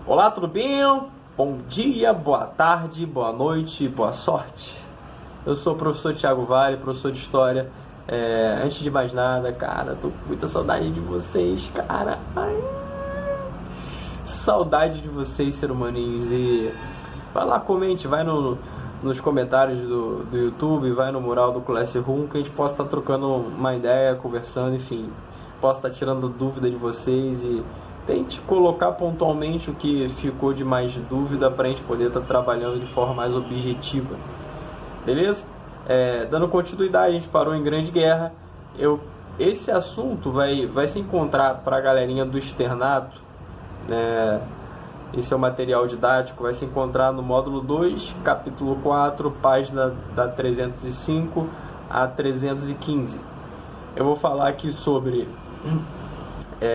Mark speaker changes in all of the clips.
Speaker 1: Olá, tudo bem? Bom dia, boa tarde, boa noite, boa sorte. Eu sou o professor Thiago Vale, professor de História. Antes de mais nada, cara, tô com muita saudade de vocês, cara. Ai, saudade de vocês, ser humaninhos. E vai lá, comente, vai nos comentários do YouTube, vai no mural do Classroom, que a gente possa estar trocando uma ideia, conversando, enfim. Posso estar tirando dúvida de vocês e tente colocar pontualmente o que ficou de mais dúvida para a gente poder estar trabalhando de forma mais objetiva. Beleza? Dando continuidade, a gente parou em Grande Guerra. Esse assunto vai se encontrar para a galerinha do externato, né? Esse é o material didático, vai se encontrar no módulo 2, capítulo 4, página da 305 a 315. Eu vou falar aqui sobre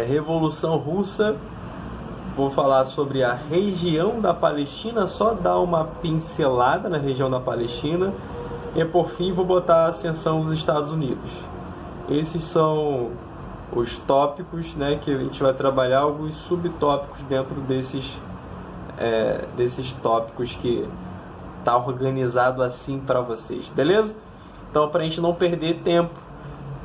Speaker 1: Revolução Russa, vou falar sobre a região da Palestina, só dar uma pincelada na região da Palestina, e por fim vou botar a ascensão dos Estados Unidos. Esses são os tópicos, né, que a gente vai trabalhar, alguns subtópicos dentro desses tópicos que tá organizado assim para vocês, beleza? Então, para a gente não perder tempo,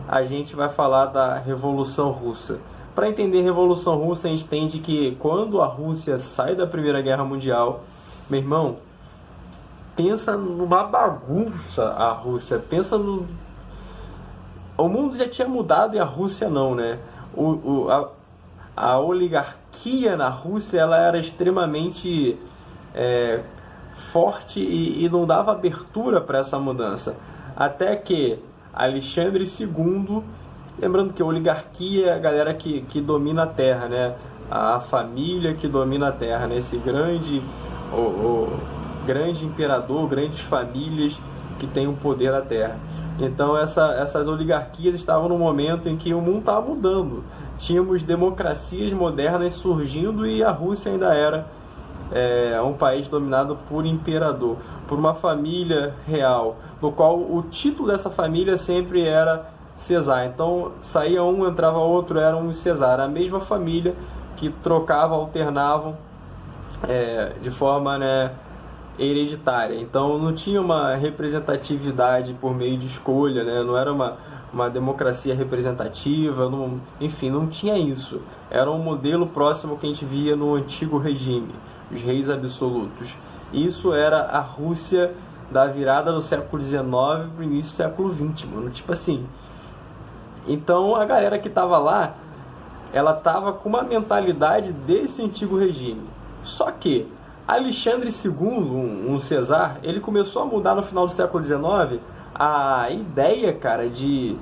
Speaker 1: a gente vai falar da Revolução Russa. Para entender a Revolução Russa, a gente entende que quando a Rússia sai da Primeira Guerra Mundial, meu irmão, pensa numa bagunça a Rússia, pensa no... O mundo já tinha mudado e a Rússia não, né? A oligarquia na Rússia, ela era extremamente forte e não dava abertura para essa mudança. Até que Alexandre II, lembrando que a oligarquia é a galera que domina a terra, né? A família que domina a terra, né? Esse grande imperador, grandes famílias que têm o poder na terra. Então essas oligarquias estavam no momento em que o mundo estava mudando. Tínhamos democracias modernas surgindo e a Rússia ainda era um país dominado por imperador, por uma família real, no qual o título dessa família sempre era Cesar. Então saía um, entrava outro, era um Cesar. A mesma família que trocava, alternavam de forma, né, hereditária. Então não tinha uma representatividade por meio de escolha, né? Não era uma democracia representativa, enfim, não tinha isso. Era um modelo próximo que a gente via no antigo regime, os reis absolutos. Isso era a Rússia da virada do século XIX para o início do século XX, mano. Tipo assim. Então a galera que estava lá, ela estava com uma mentalidade desse antigo regime. Só que Alexandre II, um Cesar, ele começou a mudar no final do século XIX a ideia, cara, de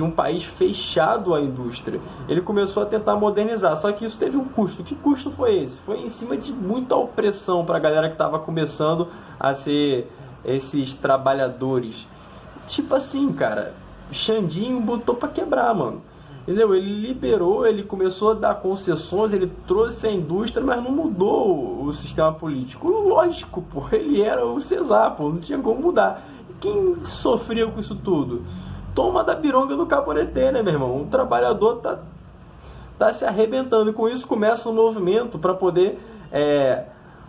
Speaker 1: um país fechado à indústria. Ele começou a tentar modernizar, só que isso teve um custo. Que custo foi esse? Foi em cima de muita opressão para a galera que estava começando a ser esses trabalhadores. Tipo assim, cara, Xandinho botou para quebrar, mano. Entendeu? Ele liberou, ele começou a dar concessões, ele trouxe a indústria, mas não mudou o sistema político. Lógico, pô, ele era o Cesar, pô, não tinha como mudar. E quem sofreu com isso tudo? Toma da bironga do Caporetê, né, meu irmão? O trabalhador tá se arrebentando, e com isso começa um movimento para poder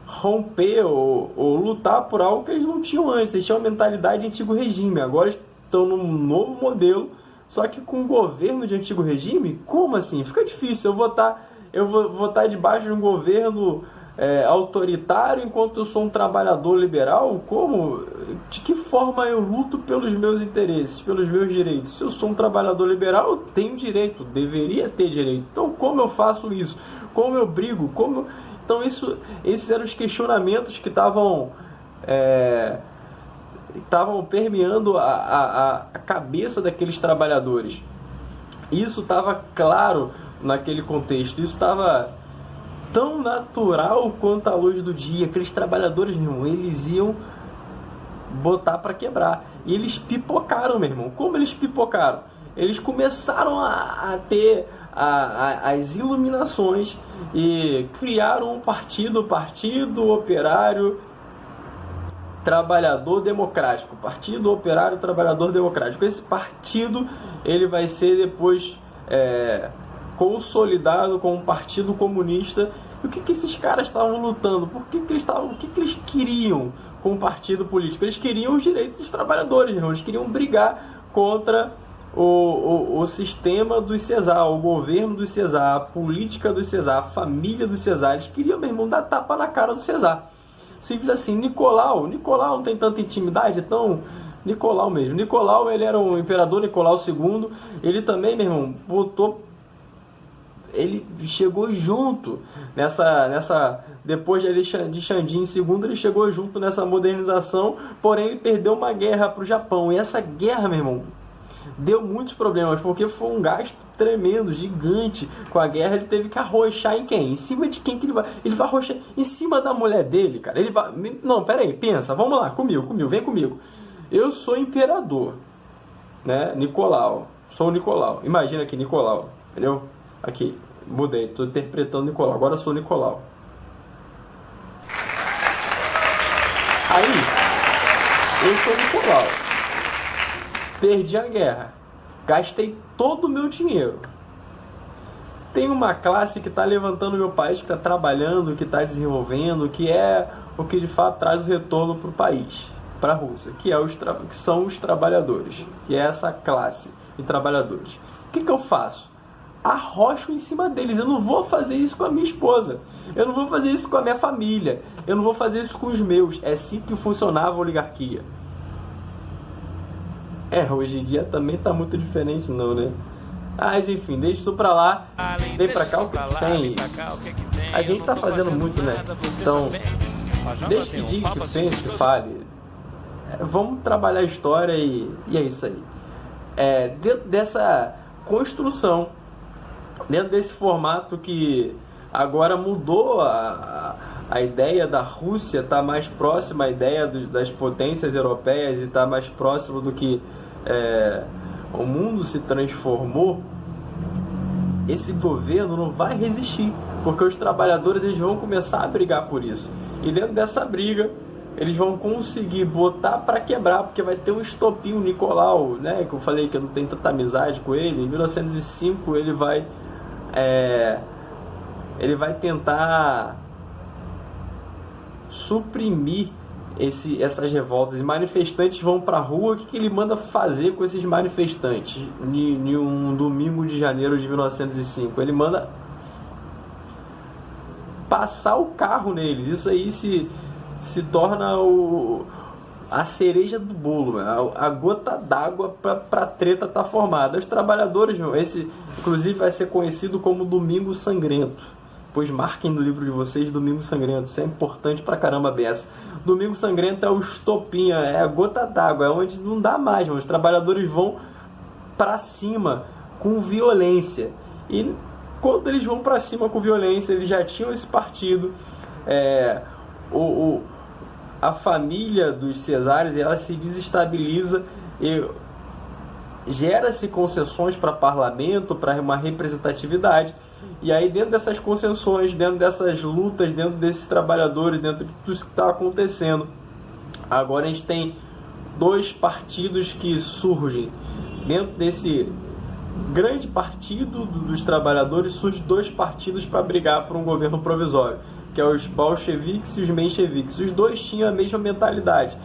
Speaker 1: romper ou lutar por algo que eles não tinham antes. Eles tinham uma mentalidade de antigo regime, agora estão num novo modelo. Só que com o governo de antigo regime, como assim? Fica difícil. Eu vou estar debaixo de um governo autoritário enquanto eu sou um trabalhador liberal? Como? De que forma eu luto pelos meus interesses, pelos meus direitos? Se eu sou um trabalhador liberal, eu tenho direito, deveria ter direito. Então, como eu faço isso? Como eu brigo? Então, esses eram os questionamentos que estavam permeando a cabeça daqueles trabalhadores. Isso estava claro naquele contexto, isso estava tão natural quanto a luz do dia. Aqueles trabalhadores, meu irmão, eles iam botar para quebrar. E eles pipocaram, meu irmão. Como eles pipocaram? Eles começaram a ter as iluminações e criaram um partido operário Trabalhador Democrático, Partido Operário Trabalhador Democrático. Esse partido ele vai ser depois consolidado com um partido comunista. E o que esses caras estavam lutando? O que eles queriam com o partido político? Eles queriam os direitos dos trabalhadores, irmão. Eles queriam brigar contra o sistema dos Cesar, o governo dos Cesar, a política dos Cesar, a família dos Cesar. Eles queriam, meu irmão, dar tapa na cara do Cesar. Simples assim. Nicolau não tem tanta intimidade, então Nicolau mesmo. Nicolau, ele era um imperador, Nicolau II. Ele também, meu irmão, ele chegou junto depois de Xandin II, ele chegou junto nessa modernização, porém ele perdeu uma guerra para o Japão. E essa guerra, meu irmão, deu muitos problemas, porque foi um gasto tremendo, gigante. Com a guerra ele teve que arrochar em quem? Em cima de quem que ele vai? Ele vai arrochar em cima da mulher dele, cara. Ele vai... Não, pera aí, pensa, vamos lá, comigo, vem comigo. Eu sou imperador, né? Nicolau, sou o Nicolau. Imagina aqui, Nicolau, entendeu? Aqui, mudei, tô interpretando Nicolau, agora eu sou o Nicolau. Aí, eu sou o Nicolau. Perdi a guerra, gastei todo o meu dinheiro. Tem uma classe que está levantando meu país, que está trabalhando, que está desenvolvendo, que é o que de fato traz o retorno para o país, para a Rússia, que são os trabalhadores, que é essa classe de trabalhadores. O que eu faço? Arrocho em cima deles. Eu não vou fazer isso com a minha esposa, eu não vou fazer isso com a minha família, eu não vou fazer isso com os meus. É assim que funcionava a oligarquia. Hoje em dia também tá muito diferente não, né? Mas enfim, deixa isso pra lá. Vem pra cá o que tem. A gente tá fazendo muito, né? Então, deixa que diga, que pense, que fale. Vamos trabalhar a história e é isso aí. Dentro dessa construção, dentro desse formato que agora mudou a ideia da Rússia, tá mais próxima à ideia das potências europeias e tá mais próximo do que o mundo se transformou. Esse governo não vai resistir, porque os trabalhadores eles vão começar a brigar por isso, e dentro dessa briga eles vão conseguir botar para quebrar, porque vai ter um estopim. O Nicolau, né, que eu falei que eu não tenho tanta amizade com ele, em 1905 ele vai tentar suprimir essas revoltas, e manifestantes vão para a rua. O que ele manda fazer com esses manifestantes em um domingo de janeiro de 1905? Ele manda passar o carro neles. Isso aí se torna a cereja do bolo, a gota d'água para a treta estar formada. Os trabalhadores, esse inclusive vai ser conhecido como Domingo Sangrento. Pois marquem no livro de vocês Domingo Sangrento. Isso é importante pra caramba, beça. Domingo Sangrento é o estopim, é a gota d'água, é onde não dá mais, os trabalhadores vão pra cima com violência. E quando eles vão pra cima com violência, eles já tinham esse partido. A família dos Cesares, ela se desestabiliza e gera-se concessões para parlamento, para uma representatividade. E aí, dentro dessas concessões, dentro dessas lutas, dentro desses trabalhadores, dentro de tudo isso que está acontecendo, agora a gente tem dois partidos que surgem. Dentro desse grande partido dos trabalhadores, surgem dois partidos para brigar por um governo provisório, que é os bolcheviques e os mencheviques. Os dois tinham a mesma mentalidade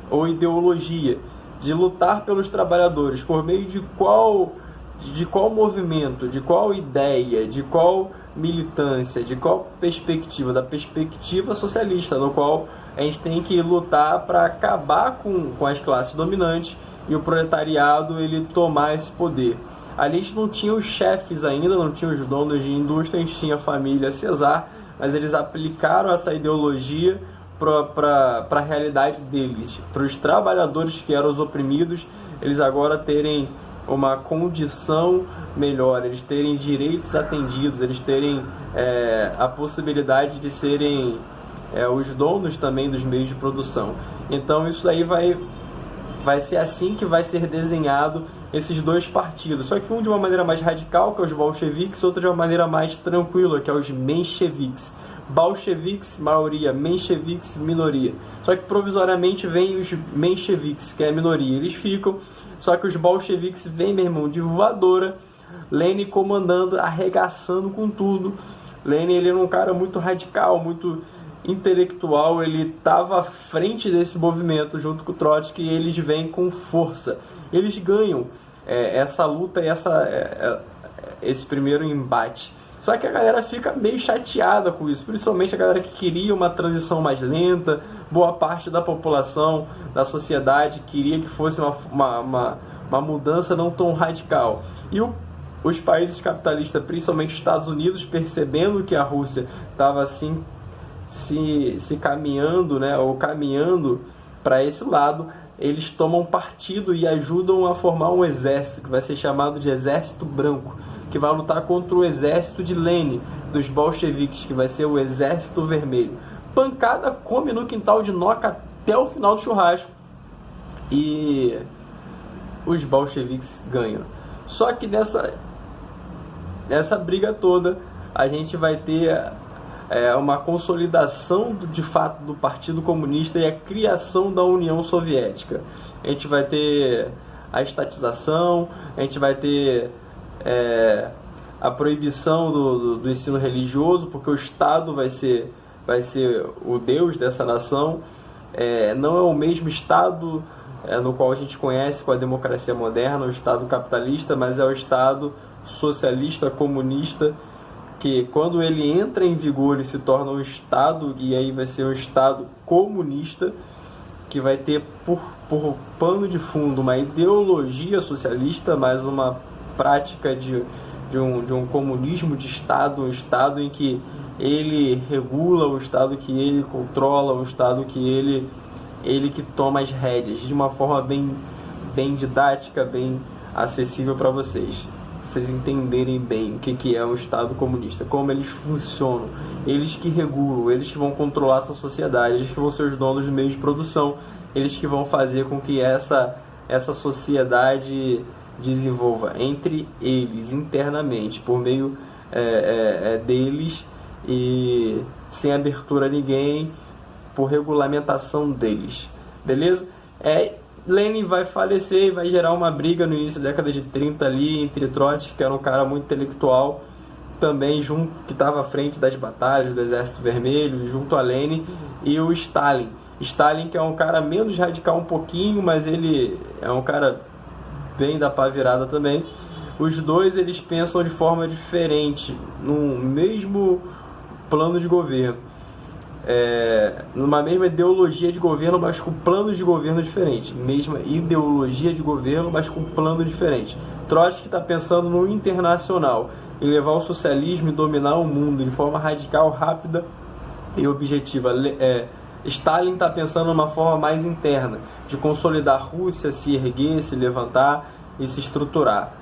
Speaker 1: ou ideologia de lutar pelos trabalhadores. Por meio de qual movimento, de qual ideia, de qual militância, de qual perspectiva? Da perspectiva socialista, no qual a gente tem que lutar para acabar com as classes dominantes e o proletariado ele tomar esse poder. Ali a gente não tinha os chefes ainda, não tinha os donos de indústria, a gente tinha a família Cesar, mas eles aplicaram essa ideologia para a realidade deles, para os trabalhadores que eram os oprimidos, eles agora terem uma condição melhor, eles terem direitos atendidos, eles terem a possibilidade de serem os donos também dos meios de produção. Então isso aí vai ser assim que vai ser desenhado esses dois partidos, só que um de uma maneira mais radical, que é os bolcheviques, outro de uma maneira mais tranquila, que é os mencheviques. Bolcheviques, maioria, mencheviques, minoria. Só que provisoriamente vem os mencheviques, que é a minoria, eles ficam. Só que os bolcheviques vêm, meu irmão, de voadora Lenin comandando, arregaçando com tudo. Lenin, ele era um cara muito radical, muito intelectual, ele estava à frente desse movimento junto com o Trotsky, e eles vêm com força. Eles ganham essa luta e esse primeiro embate. Só que a galera fica meio chateada com isso, principalmente a galera que queria uma transição mais lenta. Boa parte da população, da sociedade, queria que fosse uma mudança não tão radical. E os países capitalistas, principalmente os Estados Unidos, percebendo que a Rússia estava assim se caminhando, né, ou caminhando para esse lado, eles tomam partido e ajudam a formar um exército que vai ser chamado de Exército Branco, que vai lutar contra o exército de Lenin, dos bolcheviques, que vai ser o Exército Vermelho. Pancada come no quintal de Noca até o final do churrasco, e os bolcheviques ganham. Só que nessa briga toda a gente vai ter uma consolidação de fato do Partido Comunista e a criação da União Soviética. A gente vai ter a estatização, a gente vai ter a proibição do ensino religioso, porque o Estado vai ser o Deus dessa nação. Não é o mesmo Estado no qual a gente conhece com a democracia moderna, o Estado capitalista, mas é o Estado socialista, comunista, que quando ele entra em vigor ele se torna um Estado, e aí vai ser um Estado comunista, que vai ter por pano de fundo uma ideologia socialista, mas uma prática de um comunismo de Estado, um Estado em que ele regula, um Estado que ele controla, um Estado que ele que toma as rédeas, de uma forma bem didática, bem acessível para vocês entenderem bem o que é um Estado comunista, como eles funcionam, eles que regulam, eles que vão controlar essa sociedade, eles que vão ser os donos do meio de produção, eles que vão fazer com que essa sociedade desenvolva entre eles, internamente, por meio deles, e sem abertura a ninguém, por regulamentação deles, beleza? Lenin vai falecer e vai gerar uma briga no início da década de 30 ali entre Trotsky, que era um cara muito intelectual, também junto, que estava à frente das batalhas do Exército Vermelho, junto a Lenin, e o Stalin. Stalin, que é um cara menos radical um pouquinho, mas ele é um cara bem da pá virada também. Os dois, eles pensam de forma diferente, no mesmo plano de governo. Numa mesma ideologia de governo, mas com planos de governo diferentes. Mesma ideologia de governo, mas com plano diferente. Trotsky está pensando no internacional, em levar o socialismo e dominar o mundo de forma radical, rápida e objetiva. Stalin está pensando numa forma mais interna, de consolidar a Rússia, se erguer, se levantar e se estruturar.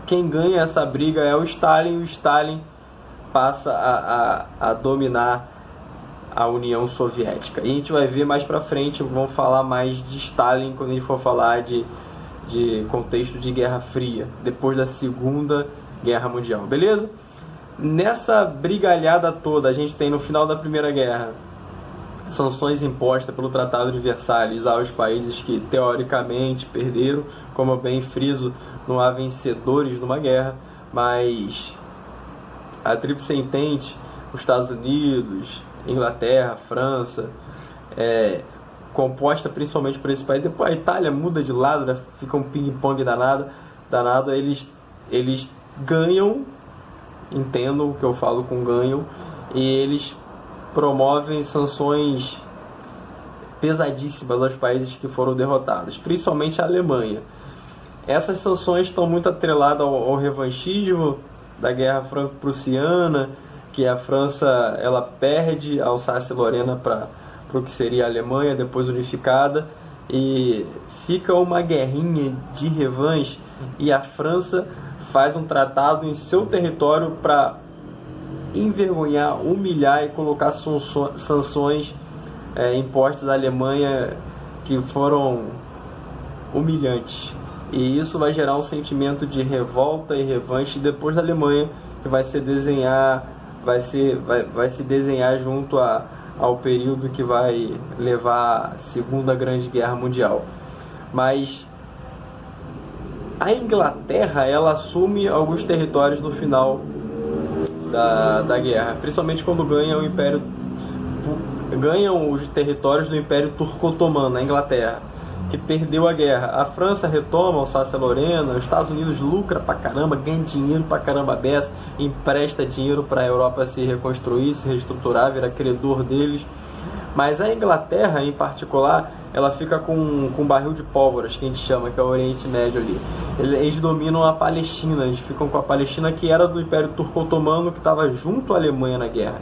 Speaker 1: Quem ganha essa briga é o Stalin, e o Stalin passa a dominar a União Soviética. E a gente vai ver mais pra frente, vamos falar mais de Stalin quando a gente for falar de contexto de Guerra Fria, depois da Segunda Guerra Mundial, beleza? Nessa brigalhada toda, a gente tem no final da Primeira Guerra sanções impostas pelo Tratado de Versalhes aos países que teoricamente perderam. Como eu bem friso, não há vencedores numa guerra, mas a Tríplice Entente, os Estados Unidos, Inglaterra, França, composta principalmente por esse país. Depois a Itália muda de lado, né? Fica um ping-pong danado. Eles ganham, entendam o que eu falo com ganham, e eles promovem sanções pesadíssimas aos países que foram derrotados, principalmente a Alemanha. Essas sanções estão muito atreladas ao revanchismo da Guerra Franco-Prussiana, que a França ela perde a Alsácia-Lorena para o que seria a Alemanha, depois unificada, e fica uma guerrinha de revanche, e a França faz um tratado em seu território para envergonhar, humilhar e colocar sanções impostas à Alemanha que foram humilhantes. E isso vai gerar um sentimento de revolta e revanche depois da Alemanha, que vai se desenhar junto ao período que vai levar à Segunda Grande Guerra Mundial. Mas A Inglaterra, ela assume alguns territórios no final da guerra, principalmente quando ganham os territórios do Império Turco-Otomano, na Inglaterra, que perdeu a guerra. A França retoma Alsácia-Lorena, os Estados Unidos lucra pra caramba, ganha dinheiro pra caramba beça, empresta dinheiro para a Europa se reconstruir, se reestruturar, vira credor deles. Mas a Inglaterra, em particular, ela fica com um barril de pólvoras, que a gente chama, que é o Oriente Médio ali. Eles dominam a Palestina, eles ficam com a Palestina, que era do Império Turco-Otomano, que estava junto à Alemanha na guerra.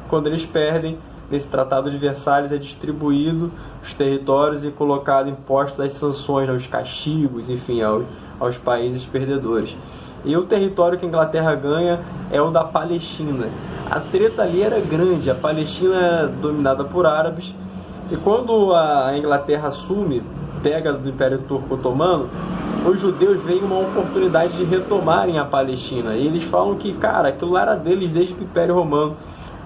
Speaker 1: Quando eles perdem, nesse Tratado de Versalhes é distribuído os territórios e colocado impostos as sanções, os castigos, enfim, aos países perdedores. E o território que a Inglaterra ganha é o da Palestina. A treta ali era grande, a Palestina era dominada por árabes, e quando a Inglaterra assume, pega do Império Turco-Otomano, os judeus veem uma oportunidade de retomarem a Palestina. E eles falam que, cara, aquilo lá era deles desde que o Império Romano,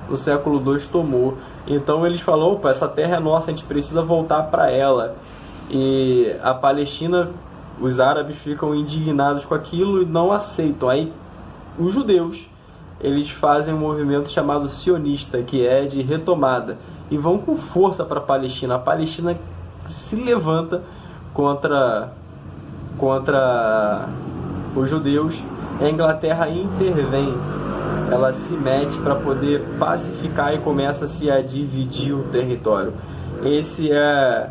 Speaker 1: no século II, tomou. Então eles falam, opa, essa terra é nossa, a gente precisa voltar para ela. E a Palestina, os árabes ficam indignados com aquilo e não aceitam. Aí os judeus, eles fazem um movimento chamado sionista, que é de retomada, e vão com força para a Palestina. A Palestina se levanta contra os judeus, e a Inglaterra intervém. Ela se mete para poder pacificar e começa-se a dividir o território. Esse é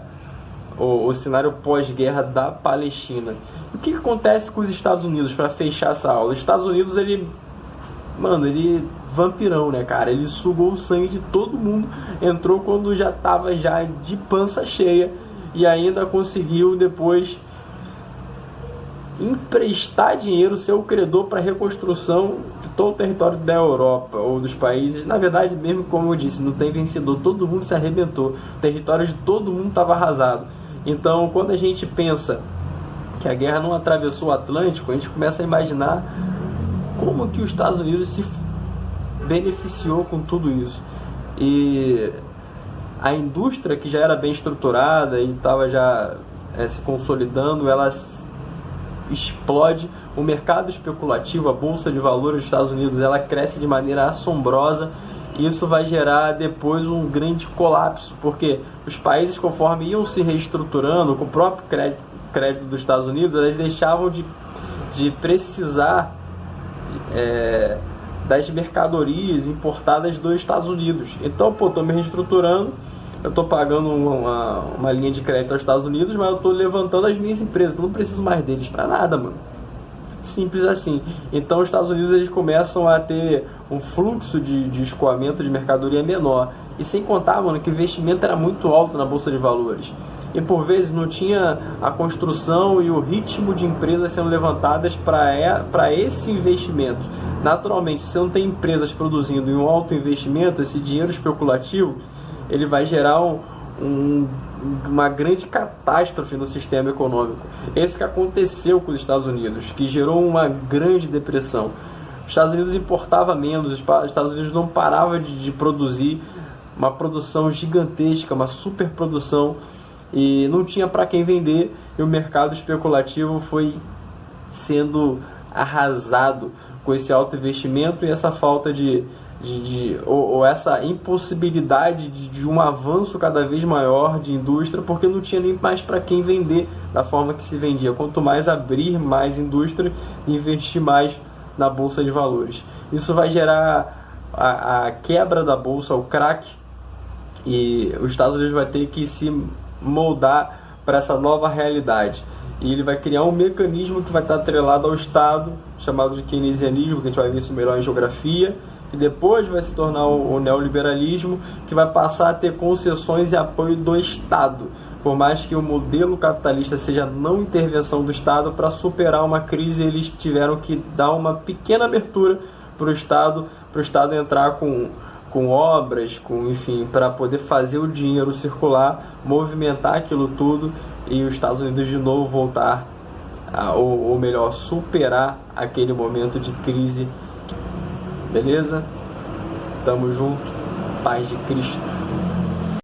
Speaker 1: o cenário pós-guerra da Palestina. O que acontece com os Estados Unidos, para fechar essa aula? Os Estados Unidos, ele vampirão, né, cara? Ele sugou o sangue de todo mundo, entrou quando já estava já de pança cheia, e ainda conseguiu depois emprestar dinheiro, ser o credor para a reconstrução de todo o território da Europa ou dos países. Na verdade, mesmo como eu disse, não tem vencedor, todo mundo se arrebentou, o território de todo mundo estava arrasado. Então, quando a gente pensa que a guerra não atravessou o Atlântico, a gente começa a imaginar como que os Estados Unidos se beneficiou com tudo isso. E a indústria, que já era bem estruturada e estava já se consolidando, ela explode. O mercado especulativo, a bolsa de valores dos Estados Unidos, ela cresce de maneira assombrosa. Isso vai gerar depois um grande colapso, porque os países, conforme iam se reestruturando com o próprio crédito dos Estados Unidos, eles deixavam de precisar das mercadorias importadas dos Estados Unidos. Então, estou me reestruturando, eu estou pagando uma linha de crédito aos Estados Unidos, mas eu estou levantando as minhas empresas, eu não preciso mais deles para nada, mano. Simples assim. Então os Estados Unidos, eles começam a ter um fluxo de escoamento de mercadoria menor. E sem contar, mano, que o investimento era muito alto na bolsa de valores. E por vezes não tinha a construção e o ritmo de empresas sendo levantadas para esse investimento. Naturalmente, se você não tem empresas produzindo em um alto investimento, esse dinheiro especulativo, ele vai gerar uma grande catástrofe no sistema econômico. Esse que aconteceu com os Estados Unidos, que gerou uma grande depressão. Os Estados Unidos importava menos, os Estados Unidos não parava de produzir, uma produção gigantesca, uma superprodução, e não tinha para quem vender, e o mercado especulativo foi sendo arrasado com esse alto investimento e essa falta ou essa impossibilidade de um avanço cada vez maior de indústria, porque não tinha nem mais para quem vender da forma que se vendia. Quanto mais abrir mais indústria, investir mais na bolsa de valores. Isso vai gerar a quebra da bolsa, o crack, e os Estados Unidos vai ter que se moldar para essa nova realidade. E ele vai criar um mecanismo que vai estar atrelado ao Estado, chamado de keynesianismo, que a gente vai ver isso melhor em geografia, e depois vai se tornar o neoliberalismo, que vai passar a ter concessões e apoio do Estado. Por mais que o modelo capitalista seja não intervenção do Estado, para superar uma crise eles tiveram que dar uma pequena abertura para o Estado entrar com obras, enfim, para poder fazer o dinheiro circular, movimentar aquilo tudo e os Estados Unidos de novo voltar, ou melhor, superar aquele momento de crise. Beleza? Tamo junto. Paz de Cristo.